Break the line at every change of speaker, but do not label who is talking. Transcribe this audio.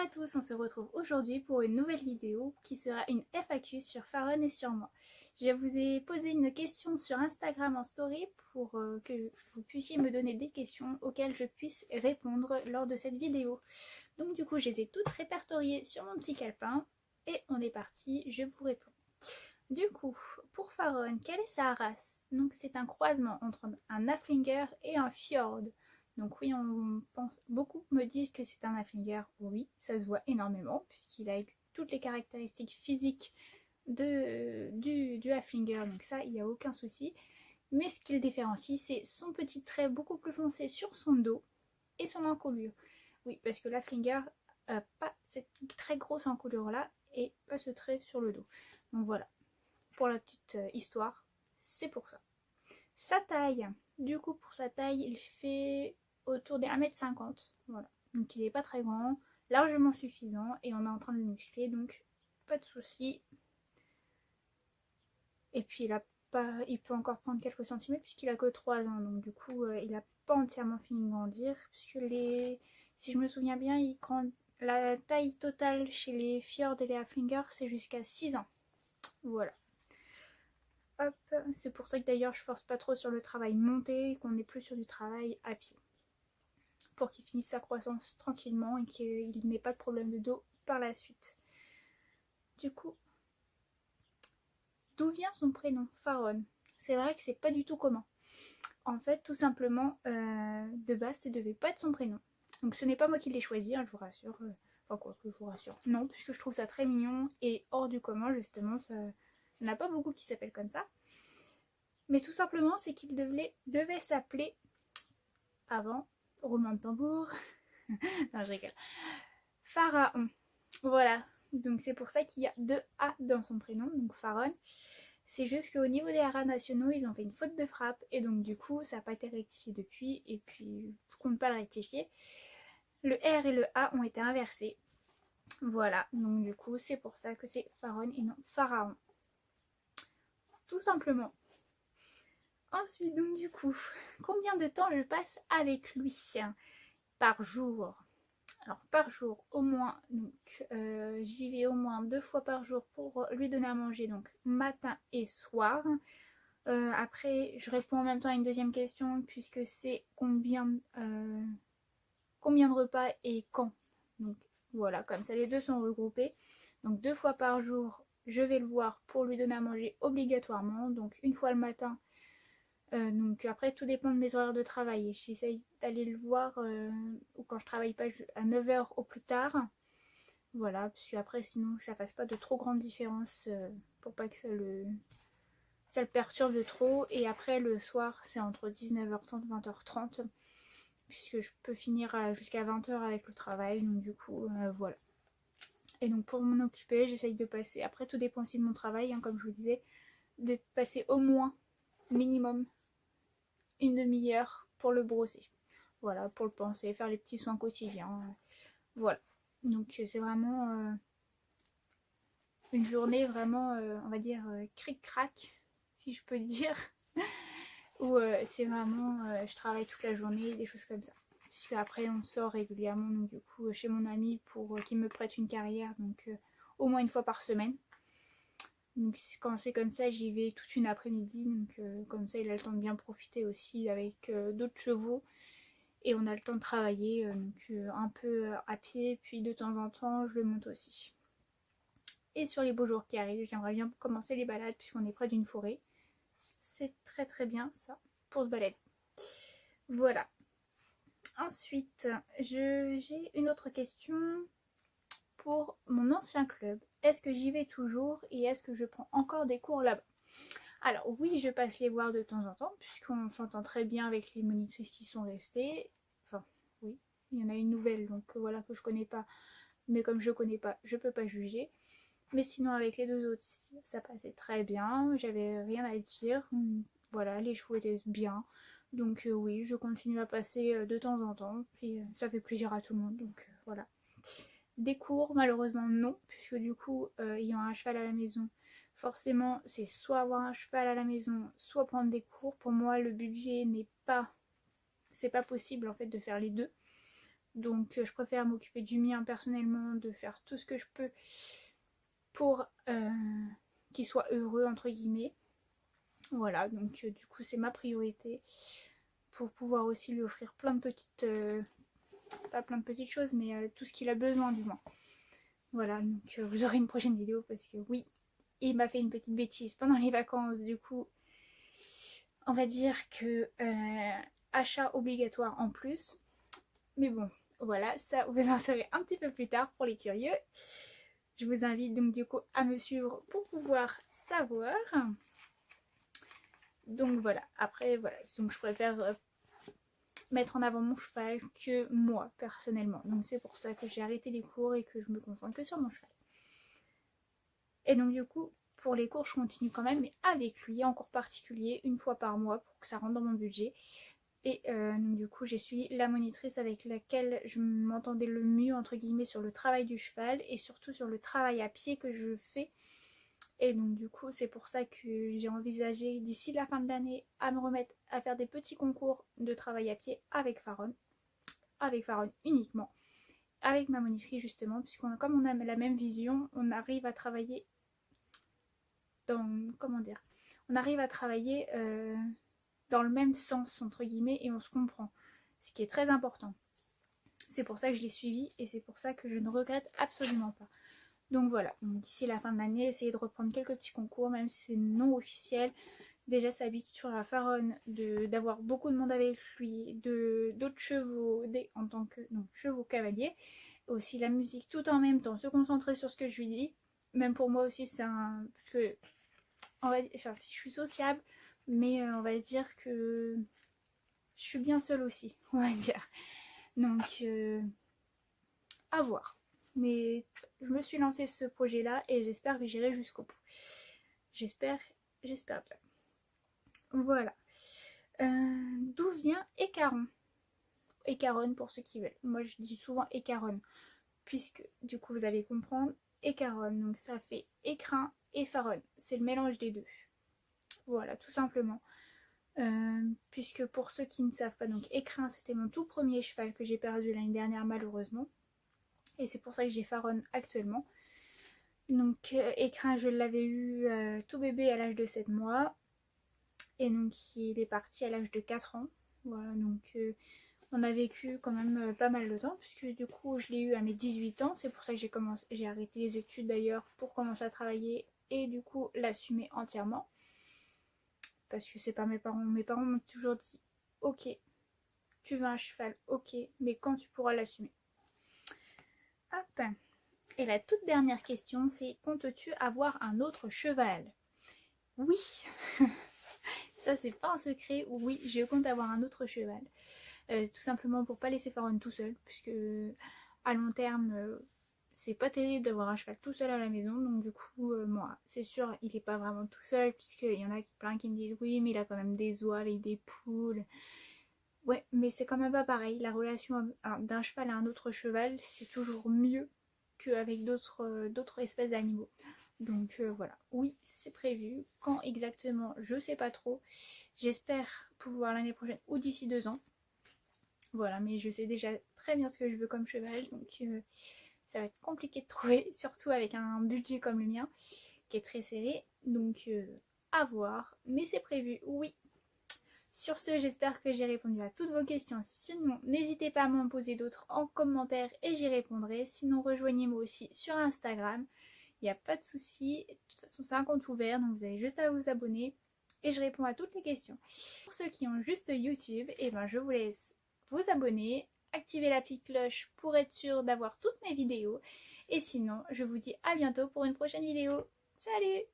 à tous, on se retrouve aujourd'hui pour une nouvelle vidéo qui sera une FAQ sur Faron et sur moi. Je vous ai posé une question sur Instagram en story pour que vous puissiez me donner des questions auxquelles je puisse répondre lors de cette vidéo. Donc du coup, je les ai toutes répertoriées sur mon petit calepin et on est parti, je vous réponds. Du coup, pour Faron, quelle est sa race? Donc c'est un croisement entre un Haflinger et un Fjord. Donc oui, on pense, beaucoup me disent que c'est un Haflinger. Oui, ça se voit énormément puisqu'il a toutes les caractéristiques physiques du Haflinger. Donc ça, il n'y a aucun souci. Mais ce qui le différencie, c'est son petit trait beaucoup plus foncé sur son dos et son encolure. Oui, parce que l'Haflinger n'a pas cette très grosse encolure là et pas ce trait sur le dos. Donc voilà, pour la petite histoire, c'est pour ça. Sa taille, du coup pour sa taille, il fait autour des 1m50, voilà. Donc il n'est pas très grand, largement suffisant et on est en train de le muscler, donc pas de souci. Et puis il peut encore prendre quelques centimètres puisqu'il a que 3 ans, donc du coup il n'a pas entièrement fini de grandir, puisque si je me souviens bien, la taille totale chez les Fjord et les Haflinger, c'est jusqu'à 6 ans. Voilà. Hop, c'est pour ça que d'ailleurs je force pas trop sur le travail monté et qu'on est plus sur du travail à pied. Pour qu'il finisse sa croissance tranquillement et qu'il n'ait pas de problème de dos par la suite. Du coup, d'où vient son prénom, Faron? C'est vrai que c'est pas du tout commun. En fait, tout simplement, de base, ça devait pas être son prénom. Donc ce n'est pas moi qui l'ai choisi, hein, je vous rassure. Enfin quoi que je vous rassure. Non, puisque je trouve ça très mignon et hors du commun, justement, ça... Il n'y en a pas beaucoup qui s'appellent comme ça. Mais tout simplement, c'est qu'il devait s'appeler, avant, roulement de tambour, non je rigole, Pharaon. Voilà, donc c'est pour ça qu'il y a 2 A dans son prénom, donc Faron. C'est juste qu'au niveau des haras nationaux, ils ont fait une faute de frappe, et donc du coup, ça n'a pas été rectifié depuis, et puis je compte pas le rectifier. Le R et le A ont été inversés. Voilà, donc du coup, c'est pour ça que c'est Faron et non Pharaon. Tout simplement. Ensuite, donc du coup, combien de temps je passe avec lui par jour? Alors par jour, au moins, donc j'y vais au moins 2 fois par jour pour lui donner à manger, donc matin et soir. Après, je réponds en même temps à une deuxième question, puisque c'est combien de repas et quand. Donc voilà, comme ça les deux sont regroupés. Donc 2 fois par jour, je vais le voir pour lui donner à manger obligatoirement. Donc une fois le matin. Donc après tout dépend de mes horaires de travail. J'essaye d'aller le voir ou quand je travaille pas à 9h au plus tard. Voilà, parce que après sinon que ça fasse pas de trop grande différence pour pas que ça le perturbe de trop. Et après le soir c'est entre 19h30 20h30 puisque je peux finir jusqu'à 20h avec le travail. Donc du coup voilà. Et donc pour m'en occuper j'essaye de passer, après tout dépend aussi de mon travail hein, comme je vous disais, de passer au moins minimum une demi-heure pour le brosser. Voilà, pour le penser, faire les petits soins quotidiens. Voilà. Donc c'est vraiment une journée vraiment, on va dire, cric-crac, si je peux dire. Où c'est vraiment, je travaille toute la journée, des choses comme ça. Puisque après on sort régulièrement, donc du coup, chez mon ami pour qu'il me prête une carrière, donc au moins une fois par semaine. Donc quand c'est comme ça, j'y vais toute une après-midi, donc comme ça il a le temps de bien profiter aussi avec d'autres chevaux et on a le temps de travailler donc un peu à pied, puis de temps en temps je le monte aussi. Et sur les beaux jours qui arrivent, j'aimerais bien commencer les balades puisqu'on est près d'une forêt. C'est très très bien ça pour se balader. Voilà. Ensuite, j'ai une autre question. Pour mon ancien club, est-ce que j'y vais toujours et est-ce que je prends encore des cours là-bas? Alors oui, je passe les voir de temps en temps puisqu'on s'entend très bien avec les monitrices qui sont restées. Enfin oui, il y en a une nouvelle donc voilà que je connais pas, mais comme je connais pas, je peux pas juger. Mais sinon avec les deux autres, ça passait très bien, j'avais rien à dire. Voilà, les chevaux étaient bien. Donc oui, je continue à passer de temps en temps, puis ça fait plaisir à tout le monde, donc voilà. Des cours, malheureusement non, puisque du coup, ayant un cheval à la maison, forcément, c'est soit avoir un cheval à la maison, soit prendre des cours. Pour moi, le budget n'est pas... C'est pas possible, en fait, de faire les deux. Donc je préfère m'occuper du mien personnellement, de faire tout ce que je peux pour qu'il soit heureux entre guillemets. Voilà, donc du coup c'est ma priorité pour pouvoir aussi lui offrir plein de petites, pas plein de petites choses, mais tout ce qu'il a besoin du moins. Voilà, donc vous aurez une prochaine vidéo parce que oui, il m'a fait une petite bêtise pendant les vacances, du coup on va dire que achat obligatoire en plus. Mais bon, voilà, ça vous en saurez un petit peu plus tard pour les curieux. Je vous invite donc du coup à me suivre pour pouvoir savoir. Donc voilà, après voilà, donc je préfère mettre en avant mon cheval que moi personnellement. Donc c'est pour ça que j'ai arrêté les cours et que je me concentre que sur mon cheval. Et donc du coup, pour les cours je continue quand même, mais avec lui en cours particulier, une fois par mois pour que ça rentre dans mon budget. Et donc du coup j'ai suivi la monitrice avec laquelle je m'entendais le mieux entre guillemets sur le travail du cheval et surtout sur le travail à pied que je fais. Et donc du coup c'est pour ça que j'ai envisagé d'ici la fin de l'année à me remettre à faire des petits concours de travail à pied avec Faron uniquement, avec ma monitrice justement, puisqu'on comme on a la même vision, on arrive à travailler dans, comment dire, on arrive à travailler dans le même sens entre guillemets et on se comprend, ce qui est très important. C'est pour ça que je l'ai suivi et c'est pour ça que je ne regrette absolument pas. Donc voilà, d'ici la fin de l'année, essayer de reprendre quelques petits concours, même si c'est non officiel. Déjà s'habituer à Faron, d'avoir beaucoup de monde avec lui, d'autres chevaux, en tant que chevaux cavaliers. Aussi la musique tout en même temps, se concentrer sur ce que je lui dis. Même pour moi aussi, c'est un... Parce que, enfin, si je suis sociable, mais on va dire que je suis bien seule aussi, on va dire. Donc, à voir. Mais je me suis lancée ce projet-là et j'espère que j'irai jusqu'au bout. J'espère bien. Voilà. D'où vient écaron? Écaronne pour ceux qui veulent. Moi je dis souvent écaronne, puisque du coup vous allez comprendre. Écaronne, donc ça fait écrin et faronne. C'est le mélange des deux. Voilà, tout simplement. Puisque pour ceux qui ne savent pas, donc écrin c'était mon tout premier cheval que j'ai perdu l'année dernière malheureusement. Et c'est pour ça que j'ai Faron actuellement. Donc écrin je l'avais eu tout bébé à l'âge de 7 mois. Et donc il est parti à l'âge de 4 ans. Voilà, donc on a vécu quand même pas mal de temps. Puisque du coup je l'ai eu à mes 18 ans. C'est pour ça que j'ai arrêté les études d'ailleurs pour commencer à travailler. Et du coup l'assumer entièrement. Parce que c'est pas mes parents. Mes parents m'ont toujours dit ok, tu veux un cheval, ok, mais quand tu pourras l'assumer. Hop. Et la toute dernière question, c'est comptes-tu avoir un autre cheval? Oui. Ça c'est pas un secret. Oui, je compte avoir un autre cheval. Tout simplement pour pas laisser Faron tout seul, puisque à long terme c'est pas terrible d'avoir un cheval tout seul à la maison. Donc du coup moi c'est sûr il est pas vraiment tout seul, puisqu'il y en a plein qui me disent oui mais il a quand même des oies avec des poules. Ouais, mais c'est quand même pas pareil. La relation d'un cheval à un autre cheval, c'est toujours mieux qu'avec d'autres espèces d'animaux. Donc voilà, oui, c'est prévu. Quand exactement, je sais pas trop. J'espère pouvoir l'année prochaine ou d'ici 2 ans. Voilà, mais je sais déjà très bien ce que je veux comme cheval. Donc ça va être compliqué de trouver, surtout avec un budget comme le mien, qui est très serré. Donc à voir, mais c'est prévu, oui. Sur ce, j'espère que j'ai répondu à toutes vos questions. Sinon, n'hésitez pas à m'en poser d'autres en commentaire et j'y répondrai. Sinon, rejoignez-moi aussi sur Instagram. Il n'y a pas de souci. De toute façon, c'est un compte ouvert, donc vous avez juste à vous abonner et je réponds à toutes les questions. Pour ceux qui ont juste YouTube, je vous laisse vous abonner, activer la petite cloche pour être sûr d'avoir toutes mes vidéos. Et sinon, je vous dis à bientôt pour une prochaine vidéo. Salut!